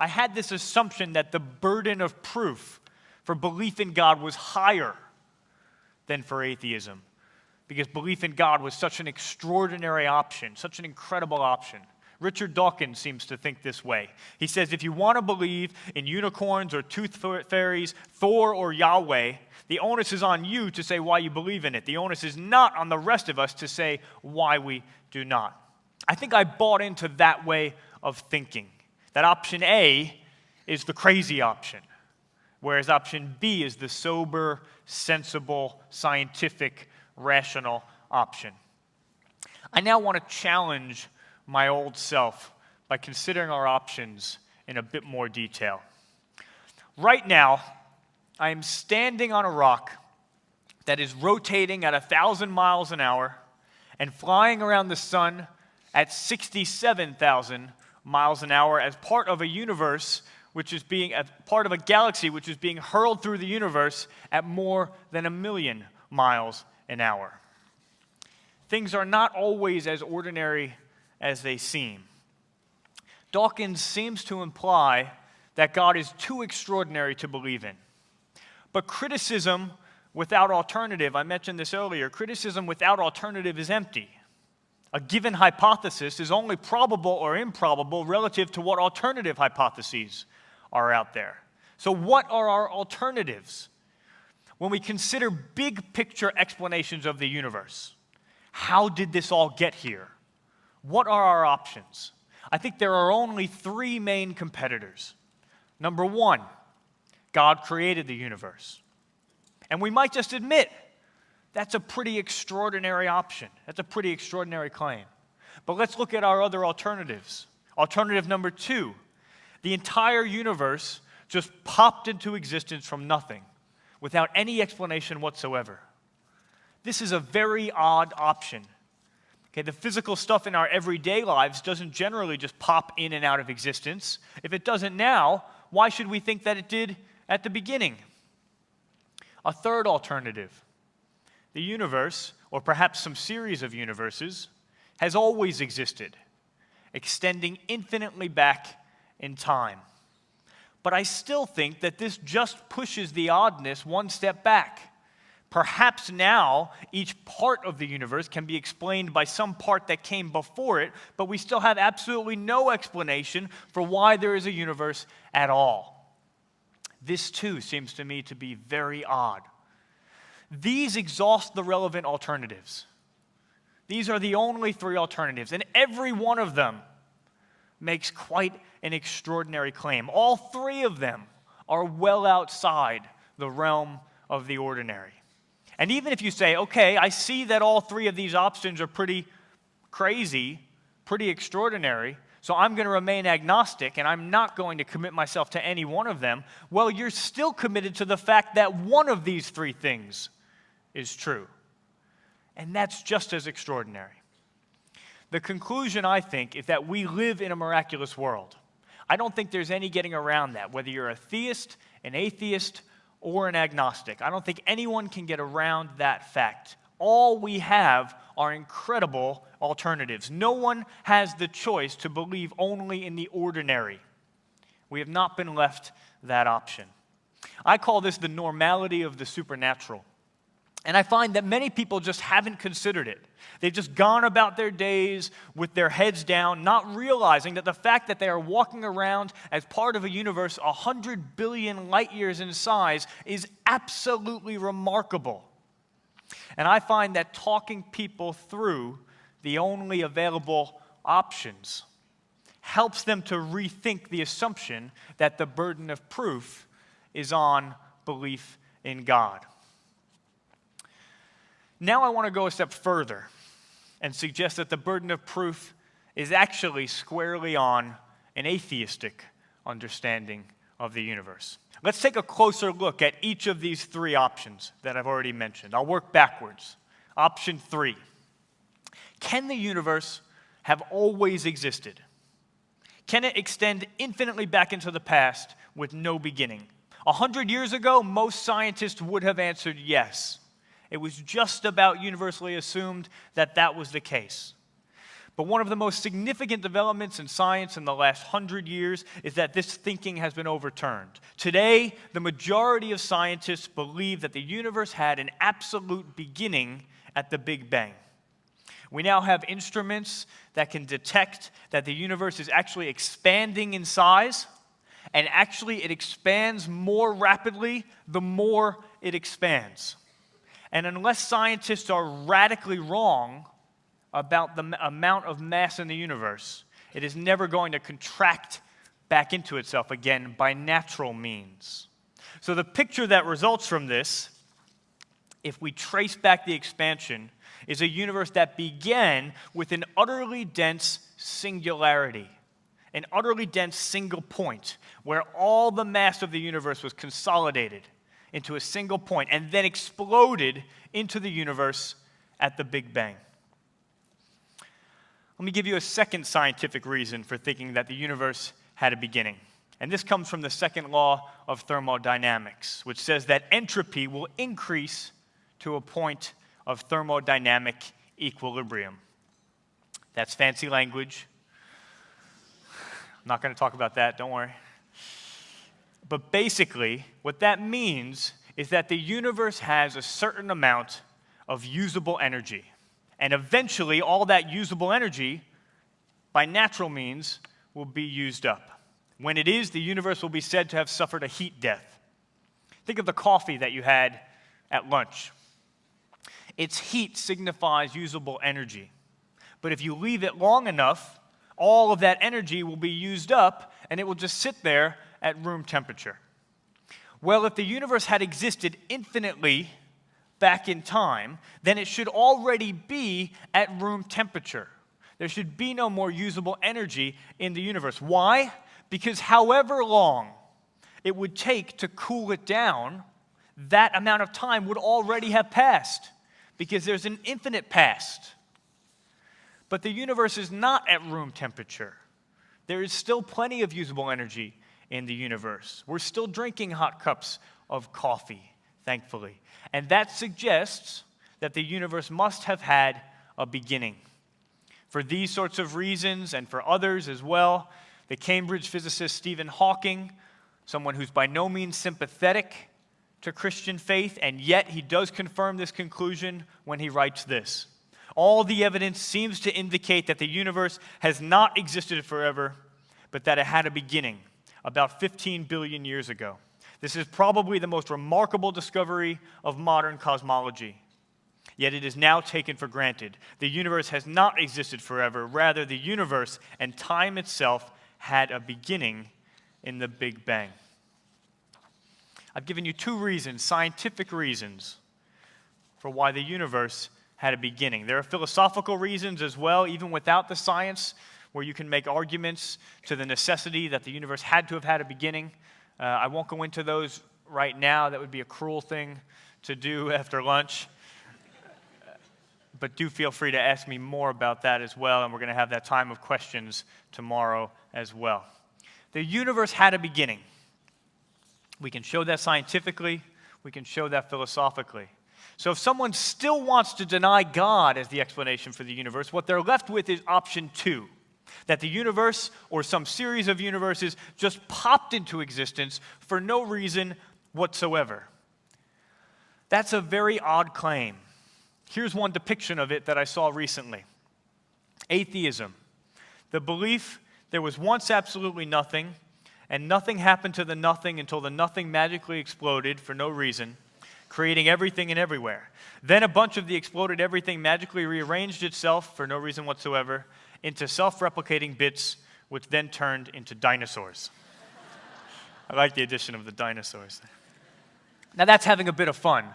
I had this assumption that the burden of proof for belief in God was higher than for atheism, because belief in God was such an extraordinary option, such an incredible option. Richard Dawkins seems to think this way. He says, if you want to believe in unicorns or tooth fairies, Thor or Yahweh, the onus is on you to say why you believe in it. The onus is not on the rest of us to say why we do not. I think I bought into that way of thinking, that option A is the crazy option, whereas option B is the sober, sensible, scientific, rational option. I now want to challenge my old self by considering our options in a bit more detail. Right now, I am standing on a rock that is rotating at 1,000 miles an hour and flying around the sun at 67,000 miles an hour as part of a universe which is being part of a galaxy which is being hurled through the universe at more than 1,000,000 miles an hour. Things are not always as ordinary as they seem. Dawkins seems to imply that God is too extraordinary to believe in. But criticism without alternative, I mentioned this earlier, criticism without alternative is empty. A given hypothesis is only probable or improbable relative to what alternative hypotheses are out there. So what are our alternatives? When we consider big picture explanations of the universe, how did this all get here? What are our options? I think there are only three main competitors. Number one, God created the universe. And we might just admit that's a pretty extraordinary option. That's a pretty extraordinary claim. But let's look at our other alternatives. Alternative number two, the entire universe just popped into existence from nothing without any explanation whatsoever. This is a very odd option. Okay, the physical stuff in our everyday lives doesn't generally just pop in and out of existence. If it doesn't now, why should we think that it did at the beginning? A third alternative. The universe, or perhaps some series of universes, has always existed, extending infinitely back in time. But I still think that this just pushes the oddness one step back. Perhaps now each part of the universe can be explained by some part that came before it, but we still have absolutely no explanation for why there is a universe at all. This too seems to me to be very odd. These exhaust the relevant alternatives. These are the only three alternatives, and every one of them makes quite an extraordinary claim. All three of them are well outside the realm of the ordinary. And even if you say, okay, I see that all three of these options are pretty crazy, pretty extraordinary, so I'm going to remain agnostic and I'm not going to commit myself to any one of them, well, you're still committed to the fact that one of these three things is true. And that's just as extraordinary. The conclusion, I think, is that we live in a miraculous world. I don't think there's any getting around that, whether you're a theist, an atheist, or an agnostic. I don't think anyone can get around that fact. All we have are incredible alternatives. No one has the choice to believe only in the ordinary. We have not been left that option. I call this the normality of the supernatural. And I find that many people just haven't considered it. They've just gone about their days with their heads down, not realizing that the fact that they are walking around as part of a universe 100 billion light years in size is absolutely remarkable. And I find that talking people through the only available options helps them to rethink the assumption that the burden of proof is on belief in God. Now I want to go a step further and suggest that the burden of proof is actually squarely on an atheistic understanding of the universe. Let's take a closer look at each of these three options that I've already mentioned. I'll work backwards. Option 3. Can the universe have always existed? Can it extend infinitely back into the past with no beginning? 100 years ago, most scientists would have answered yes. It was just about universally assumed that that was the case. But one of the most significant developments in science in the last 100 years is that this thinking has been overturned. Today, the majority of scientists believe that the universe had an absolute beginning at the Big Bang. We now have instruments that can detect that the universe is actually expanding in size, and actually it expands more rapidly the more it expands. And unless scientists are radically wrong about the amount of mass in the universe, it is never going to contract back into itself again by natural means. So the picture that results from this, if we trace back the expansion, is a universe that began with an utterly dense singularity, an utterly dense single point, where all the mass of the universe was consolidated into a single point and then exploded into the universe at the Big Bang. Let me give you a second scientific reason for thinking that the universe had a beginning. And this comes from the second law of thermodynamics, which says that entropy will increase to a point of thermodynamic equilibrium. That's fancy language. I'm not going to talk about that, don't worry. But basically, what that means is that the universe has a certain amount of usable energy. And eventually, all that usable energy, by natural means, will be used up. When it is, the universe will be said to have suffered a heat death. Think of the coffee that you had at lunch. Its heat signifies usable energy. But if you leave it long enough, all of that energy will be used up, and it will just sit there at room temperature. Well, if the universe had existed infinitely back in time, then it should already be at room temperature. There should be no more usable energy in the universe. Why? Because however long it would take to cool it down, that amount of time would already have passed, because there's an infinite past. But the universe is not at room temperature. There is still plenty of usable energy in the universe. We're still drinking hot cups of coffee, thankfully. And that suggests that the universe must have had a beginning. For these sorts of reasons, and for others as well, the Cambridge physicist Stephen Hawking, someone who's by no means sympathetic to Christian faith, and yet he does confirm this conclusion when he writes this: all the evidence seems to indicate that the universe has not existed forever, but that it had a beginning about 15 billion years ago. This is probably the most remarkable discovery of modern cosmology. Yet it is now taken for granted. The universe has not existed forever. Rather, the universe and time itself had a beginning in the Big Bang. I've given you two reasons, scientific reasons, for why the universe had a beginning. There are philosophical reasons as well, even without the science, where you can make arguments to the necessity that the universe had to have had a beginning. I won't go into those right now. That would be a cruel thing to do after lunch. But do feel free to ask me more about that as well, and we're going to have that time of questions tomorrow as well. The universe had a beginning. We can show that scientifically. We can show that philosophically. So if someone still wants to deny God as the explanation for the universe, what they're left with is option 2. That the universe, or some series of universes, just popped into existence for no reason whatsoever. That's a very odd claim. Here's one depiction of it that I saw recently. Atheism. The belief there was once absolutely nothing, and nothing happened to the nothing until the nothing magically exploded for no reason, creating everything and everywhere. Then a bunch of the exploded everything magically rearranged itself, for no reason whatsoever, into self-replicating bits, which then turned into dinosaurs. I like the addition of the dinosaurs. Now that's having a bit of fun,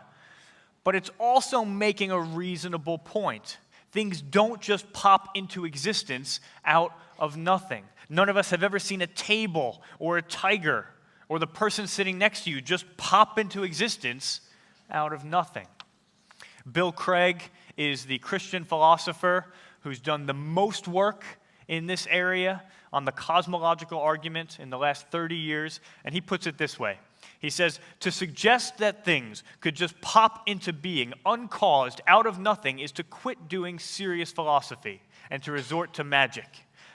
but it's also making a reasonable point. Things don't just pop into existence out of nothing. None of us have ever seen a table or a tiger or the person sitting next to you just pop into existence out of nothing. Bill Craig is the Christian philosopher who's done the most work in this area on the cosmological argument in the last 30 years, and he puts it this way. He says, to suggest that things could just pop into being uncaused out of nothing is to quit doing serious philosophy and to resort to magic.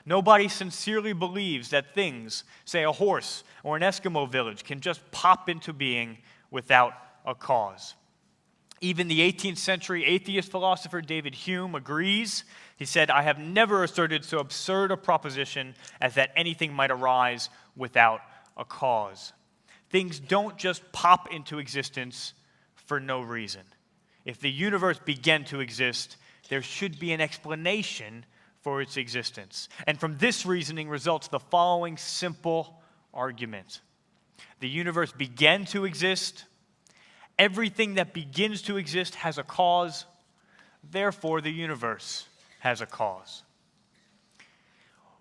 Nobody sincerely believes that things, say a horse or an Eskimo village, can just pop into being without a cause. Even the 18th century atheist philosopher David Hume agrees. He said, I have never asserted so absurd a proposition as that anything might arise without a cause. Things don't just pop into existence for no reason. If the universe began to exist, there should be an explanation for its existence. And from this reasoning results the following simple argument. The universe began to exist. Everything that begins to exist has a cause. Therefore, the universe has a cause.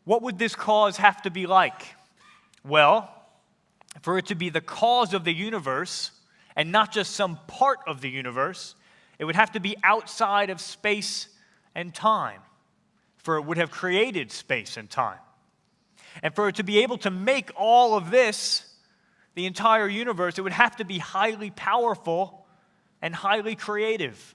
What would this cause have to be like? Well, for it to be the cause of the universe, and not just some part of the universe, it would have to be outside of space and time, for it would have created space and time. And for it to be able to make all of this, the entire universe, it would have to be highly powerful and highly creative.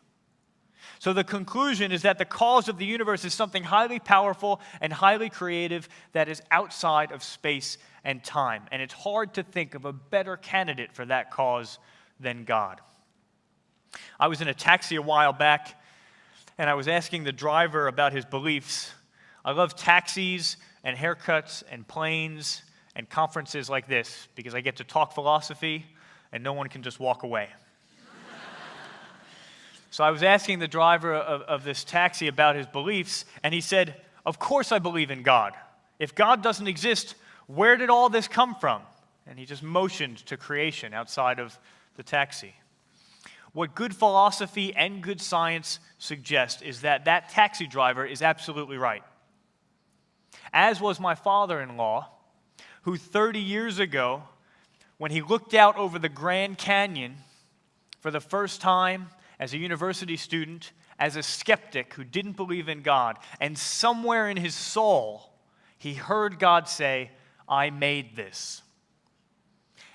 So the conclusion is that the cause of the universe is something highly powerful and highly creative that is outside of space and time. And it's hard to think of a better candidate for that cause than God. I was in a taxi a while back, and I was asking the driver about his beliefs. I love taxis and haircuts and planes and conferences like this because I get to talk philosophy and no one can just walk away. So I was asking the driver of this taxi about his beliefs, and he said, of course I believe in God. If God doesn't exist, where did all this come from? And he just motioned to creation outside of the taxi. What good philosophy and good science suggest is that that taxi driver is absolutely right. As was my father-in-law, who 30 years ago, when he looked out over the Grand Canyon for the first time as a university student, as a skeptic who didn't believe in God, and somewhere in his soul, he heard God say, I made this.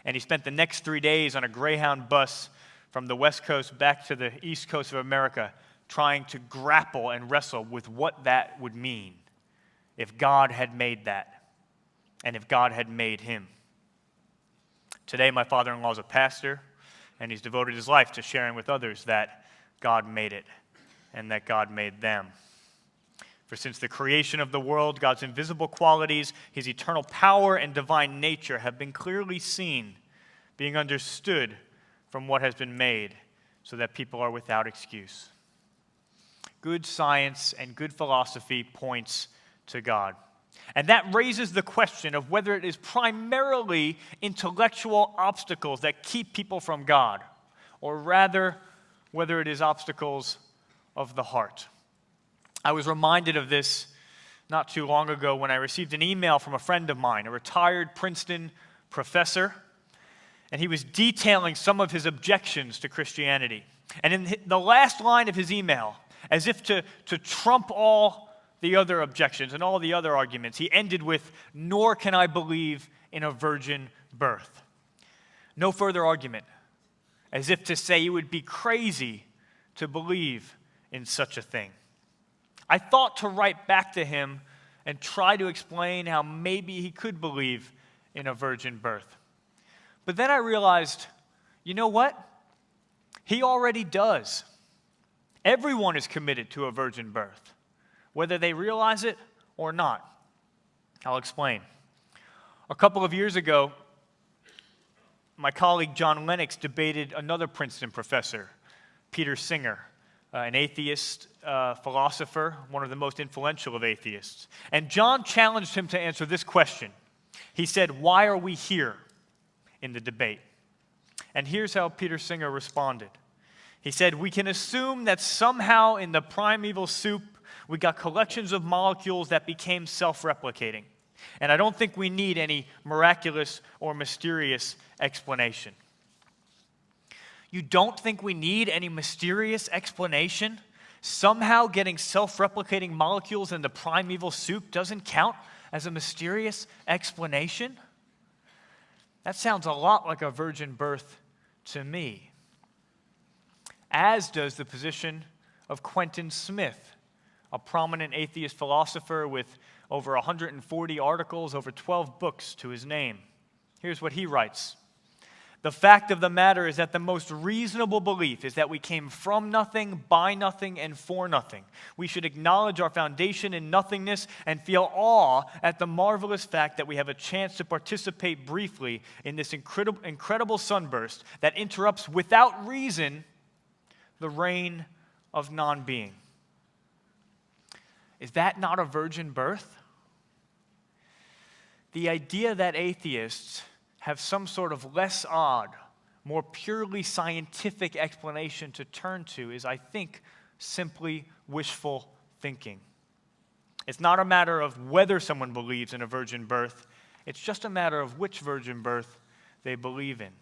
And he spent the next 3 days on a Greyhound bus from the West Coast back to the East Coast of America, trying to grapple and wrestle with what that would mean if God had made that, and if God had made him. Today, my father-in-law is a pastor, and he's devoted his life to sharing with others that God made it and that God made them. For since the creation of the world, God's invisible qualities, his eternal power and divine nature have been clearly seen, being understood from what has been made, so that people are without excuse. Good science and good philosophy points to God. And that raises the question of whether it is primarily intellectual obstacles that keep people from God, or rather, whether it is obstacles of the heart. I was reminded of this not too long ago when I received an email from a friend of mine, a retired Princeton professor, and he was detailing some of his objections to Christianity. And in the last line of his email, as if to trump all the other objections and all the other arguments, he ended with, nor can I believe in a virgin birth. No further argument, as if to say it would be crazy to believe in such a thing. I thought to write back to him and try to explain how maybe he could believe in a virgin birth. But then I realized, you know what? He already does. Everyone is committed to a virgin birth, whether they realize it or not. I'll explain. A couple of years ago, my colleague John Lennox debated another Princeton professor, Peter Singer, an atheist philosopher, one of the most influential of atheists. And John challenged him to answer this question. He said, why are we here in the debate? And here's how Peter Singer responded. He said, we can assume that somehow in the primeval soup, we got collections of molecules that became self-replicating. And I don't think we need any miraculous or mysterious explanation. You don't think we need any mysterious explanation? Somehow getting self-replicating molecules in the primeval soup doesn't count as a mysterious explanation? That sounds a lot like a virgin birth to me, as does the position of Quentin Smith, a prominent atheist philosopher with over 140 articles, over 12 books to his name. Here's what he writes. The fact of the matter is that the most reasonable belief is that we came from nothing, by nothing, and for nothing. We should acknowledge our foundation in nothingness and feel awe at the marvelous fact that we have a chance to participate briefly in this incredible sunburst that interrupts without reason the reign of non-being. Is that not a virgin birth? The idea that atheists have some sort of less odd, more purely scientific explanation to turn to is, I think, simply wishful thinking. It's not a matter of whether someone believes in a virgin birth. It's just a matter of which virgin birth they believe in.